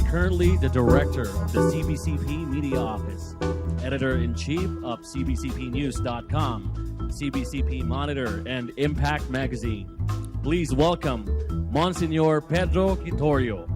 currently the director of the CBCP Media Office, editor-in-chief of CBCPnews.com, CBCP Monitor, and Impact Magazine. Please welcome Msgr. Pedro Quitorio.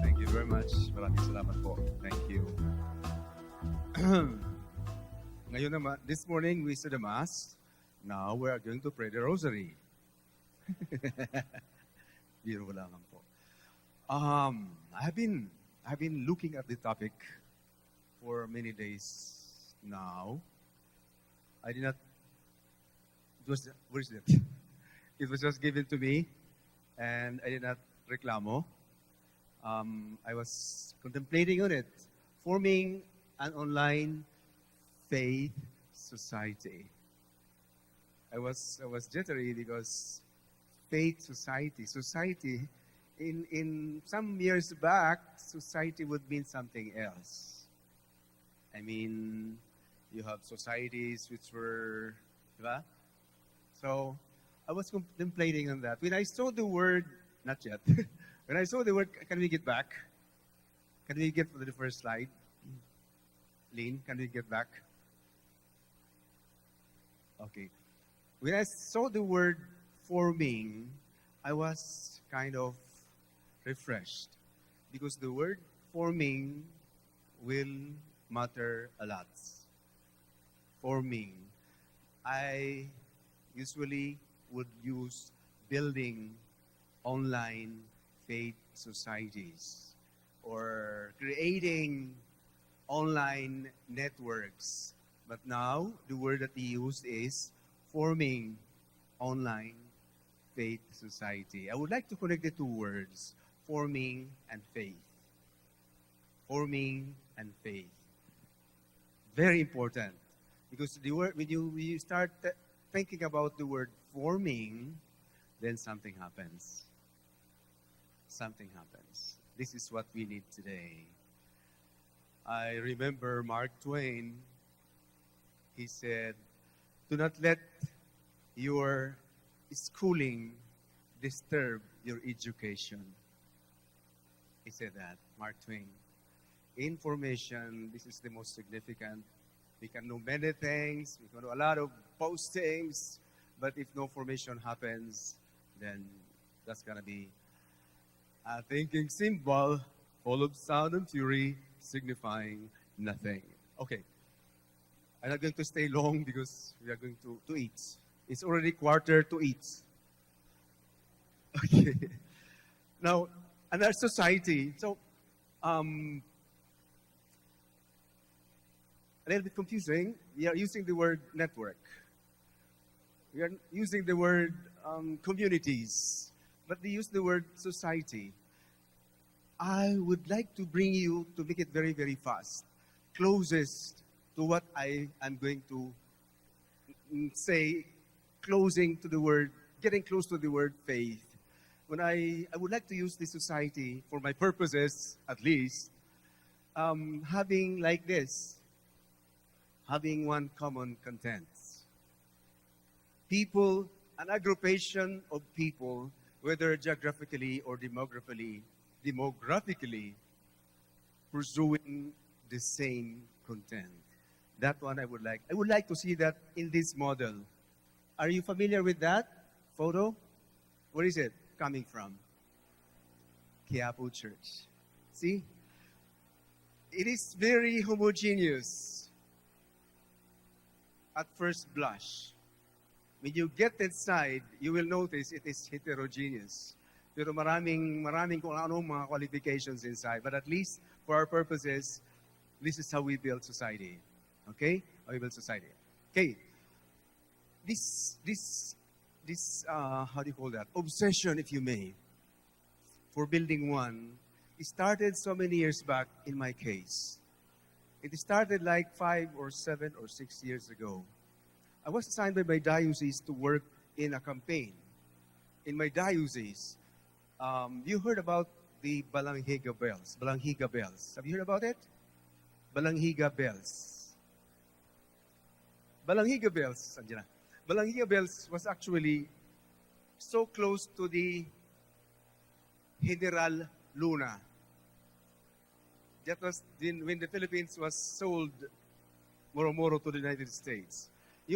Thank you very much. Maraming salamat po. Thank you. Ngayon naman, this morning we said the Mass. Now we are going to pray the Rosary. Biro lang po. I've been looking at the topic for many days now. I did not. Where is it? It was just given to me, and I did not reclamo. I was contemplating on it, forming an online faith society. I was jittery because faith society, in some years back, society would mean something else. I mean, you have societies which were, diba? So I was contemplating on that. When I saw the word, not yet. When I saw the word, can we get back? Can we get to the first slide? Lynn, can we get back? Okay. When I saw the word forming, I was kind of refreshed because the word forming will matter a lot. Forming. I usually would use building online faith societies or creating online networks. But now, the word that he used is forming online faith society. I would like to connect the two words, forming and faith. Forming and faith. Very important. Because the word, when you start thinking about the word forming, then something happens. Something happens. This is what we need today. I remember Mark Twain. He said, "Do not let your schooling disturb your education." He said that, Mark Twain. Information, this is the most significant. We can know many things, we can know a lot of postings, but if no formation happens, then that's going to be a thinking symbol full of sound and fury, signifying nothing. Okay. I'm not going to stay long because we are going to eat. It's already 7:45. Okay. Now, another society. So, a little bit confusing. We are using the word network. We are using the word communities. But they use the word society. I would like to bring you, to make it very, very fast, closest to what I am going to say, getting close to the word faith. When I would like to use this society for my purposes, at least, having like this, having one common content. People, an aggregation of people, whether geographically or demographically, pursuing the same content. That one I would like. I would like to see that in this model. Are you familiar with that photo? Where is it coming from? Quiapo Church. See? It is very homogeneous at first blush. When you get inside, you will notice it is heterogeneous. Pero maraming kung anong mga qualifications inside. But at least for our purposes, this is how we build society. Okay? How we build society. Okay. This how do you call that? Obsession, if you may, for building one, it started so many years back in my case. It started like 5 or 7 or 6 years ago. I was assigned by my diocese to work in a campaign. In my diocese, you heard about the Balanghiga bells. Balanghiga bells. Have you heard about it? Balanghiga bells. Balanghiga bells. Balanghiga bells was actually so close to the General Luna. That was when the Philippines was sold moro-moro to the United States. The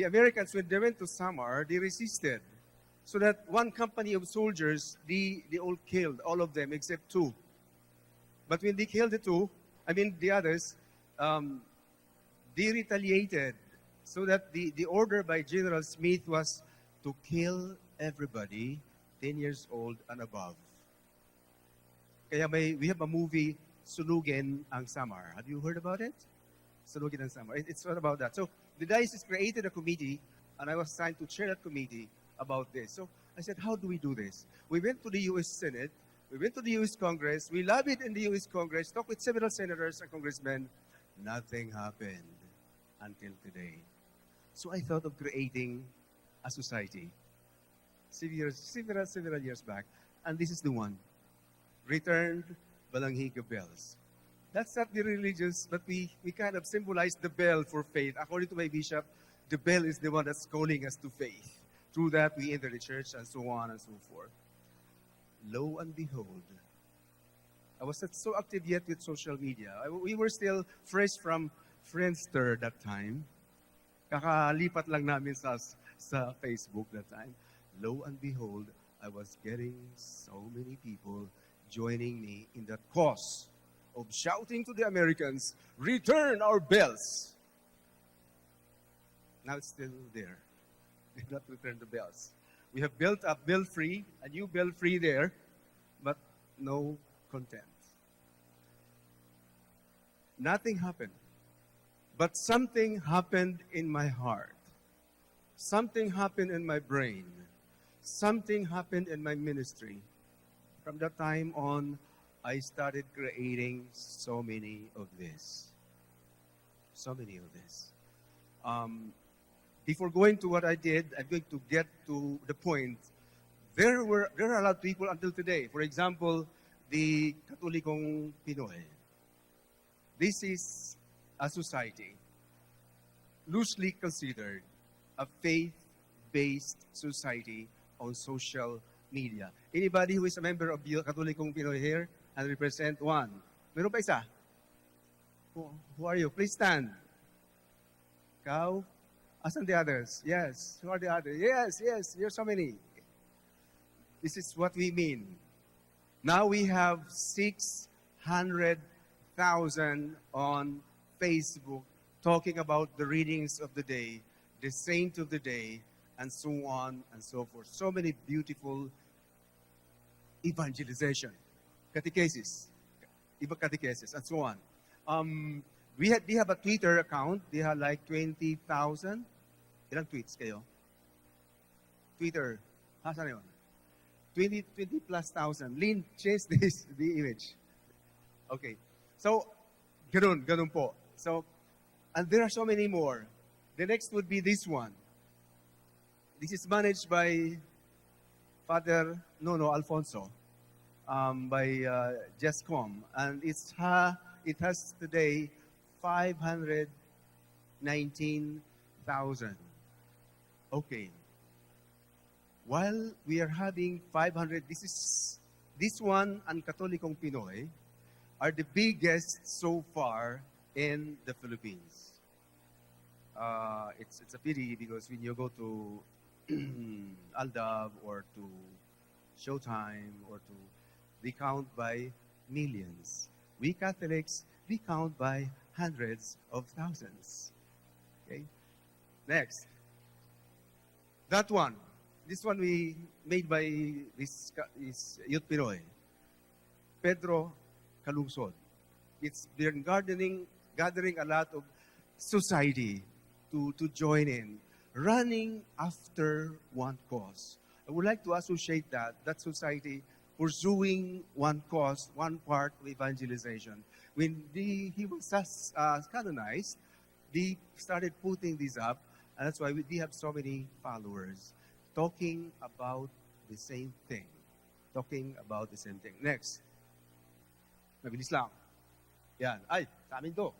Americans, when they went to Samar, they resisted. So that one company of soldiers, they all killed, all of them except two. But when they killed the others, they retaliated. So that the order by General Smith was to kill everybody 10 years old and above. Kaya we have a movie, Sunugin ang Samar. Have you heard about it? Sunugin ang Samar. It's all about that. So the diocese created a committee, and I was assigned to chair that committee about this. So I said, how do we do this? We went to the U.S. Senate, we went to the U.S. Congress, we lobbied in the U.S. Congress, talked with several senators and congressmen. Nothing happened until today. So I thought of creating a society several years back, and this is the one. Returned Balanghiga Bells. That's not the religious, but we kind of symbolize the bell for faith. According to my bishop, the bell is the one that's calling us to faith. Through that, we enter the church and so on and so forth. Lo and behold, I was not so active yet with social media. We were still fresh from Friendster that time. Kakalipat lang namin sa Facebook that time. Lo and behold, I was getting so many people joining me in that cause of shouting to the Americans, return our bells. Now it's still there. They did not return the bells. We have built a belfry, a new belfry there, but no content. Nothing happened. But something happened in my heart. Something happened in my brain. Something happened in my ministry. From that time on, I started creating so many of this. So many of this. Before going to what I did, I'm going to get to the point. There are a lot of people until today. For example, the Katolikong Pinoy. This is a society loosely considered a faith-based society on social media. Anybody who is a member of the Katolikong Pinoy here and represent one? Meron pa isa? Who are you? Please stand. Ikaw? Asan the others? Yes. Who are the others? Yes. You're so many. This is what we mean. Now we have 600,000 on Facebook talking about the readings of the day, the saint of the day, and so on and so forth. So many beautiful evangelization, catechesis, and so on. They have a Twitter account. They have like 20,000. Ilang tweets kayo? Twitter. Saan yun? 20 plus thousand. Lynn, change the image. Okay. So, ganun po. So, and there are so many more. The next would be this one. This is managed by Father Nono Alfonso, by Jescom, and it has today 519,000. Okay. While we are having 500, this one and Katolikong Pinoy are the biggest so far in the Philippines. It's a pity because when you go to Aldab or to Showtime or to, they count by millions. We Catholics, we count by hundreds of thousands. Okay? Next. That one. This one we made by this Youth Pinoy. Pedro Quitorio. It's been gathering a lot of society to join in, running after one cause. I would like to associate that society pursuing one cause, one part of evangelization. When he was canonized, they started putting this up, and that's why we have so many followers talking about the same thing. Next. Mabilis lang. Yan. Ay, sa amin to.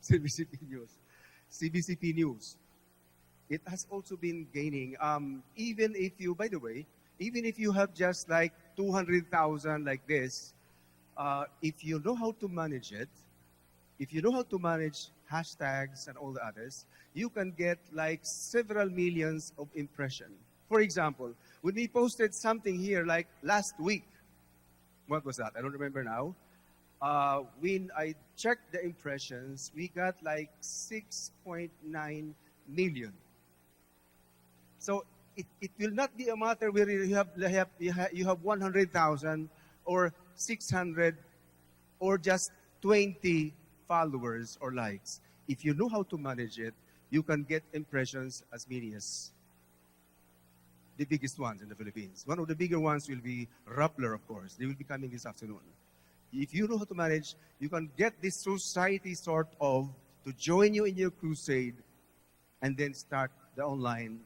CBCP News. It has also been gaining, even if you, by the way, Even if you have just like 200,000 like this, if you know how to manage it, if you know how to manage hashtags and all the others, you can get like several millions of impression. For example, when we posted something here like last week, what was that? I don't remember now. When I checked the impressions, we got like 6.9 million. So it will not be a matter where you have 100,000 or 600 or just 20 followers or likes. If you know how to manage it, you can get impressions as many as the biggest ones in the Philippines. One of the bigger ones will be Rappler, of course. They will be coming this afternoon. If you know how to manage, you can get this society sort of to join you in your crusade and then start the online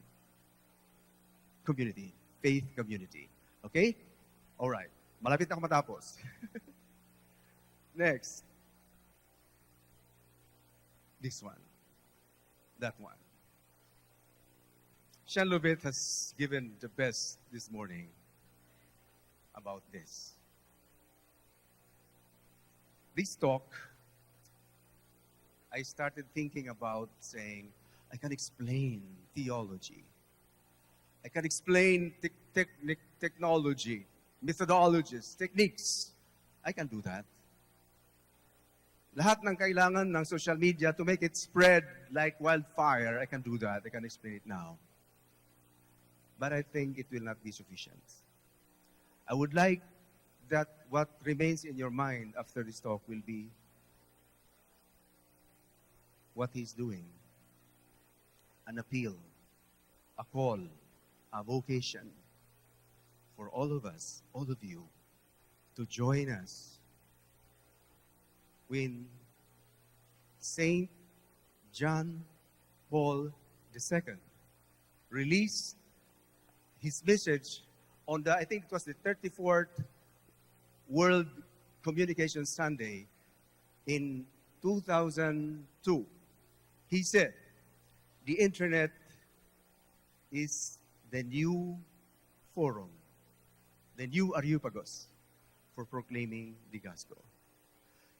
community, faith community. Okay? All right. Malapit na ako matapos. Next. This one. That one. Sean Lubit has given the best this morning about this. This talk, I started thinking about saying, I can explain theology. I can explain technology, methodologies, techniques. I can do that. Lahat ng kailangan ng social media to make it spread like wildfire, I can do that. I can explain it now. But I think it will not be sufficient. I would like that what remains in your mind after this talk will be what he's doing. An appeal, a call, a vocation for all of us, all of you, to join us when Saint John Paul II released his message on the, I think it was the 34th World Communication Sunday in 2002. He said, the internet is the new forum, the new Areopagus for proclaiming the gospel.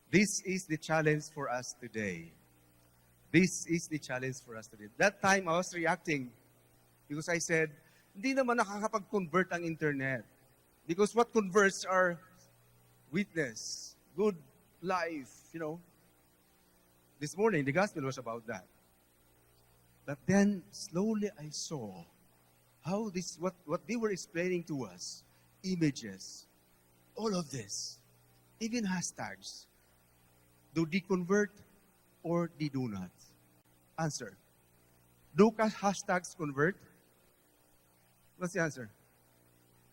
This is the challenge for us today. This is the challenge for us today. That time I was reacting because I said, hindi naman nakakapag-convert ang internet. Because what converts are witness, good life, you know. This morning, the gospel was about that. But then, slowly I saw how this, what they were explaining to us, images, all of this, even hashtags, do they convert or they do not? Answer. Do hashtags convert? What's the answer?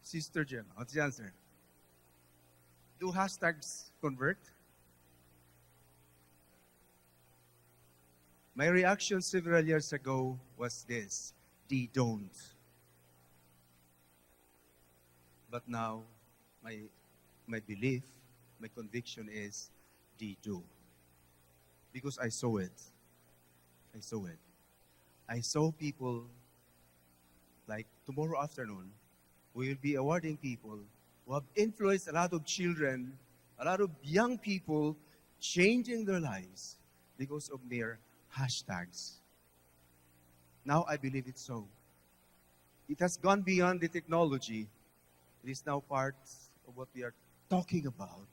Sister Gemma, what's the answer? Do hashtags convert? My reaction several years ago was this: they don't. But now, my belief, my conviction is they do. Because I saw it. I saw it. I saw people, like tomorrow afternoon, we will be awarding people who have influenced a lot of children, a lot of young people, changing their lives because of mere hashtags. Now I believe it's so. It has gone beyond the technology. It is now part of what we are talking about,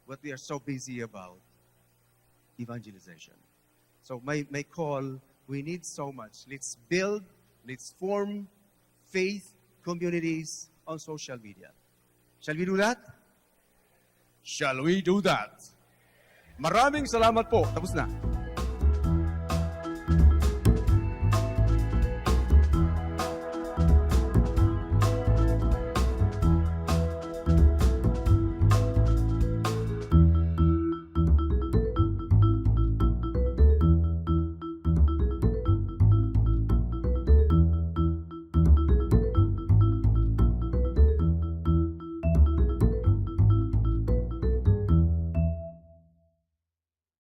what we are so busy about, evangelization. So my call, we need so much. Let's build, let's form faith communities on social media. Shall we do that? Shall we do that? Maraming salamat po. Tapos na.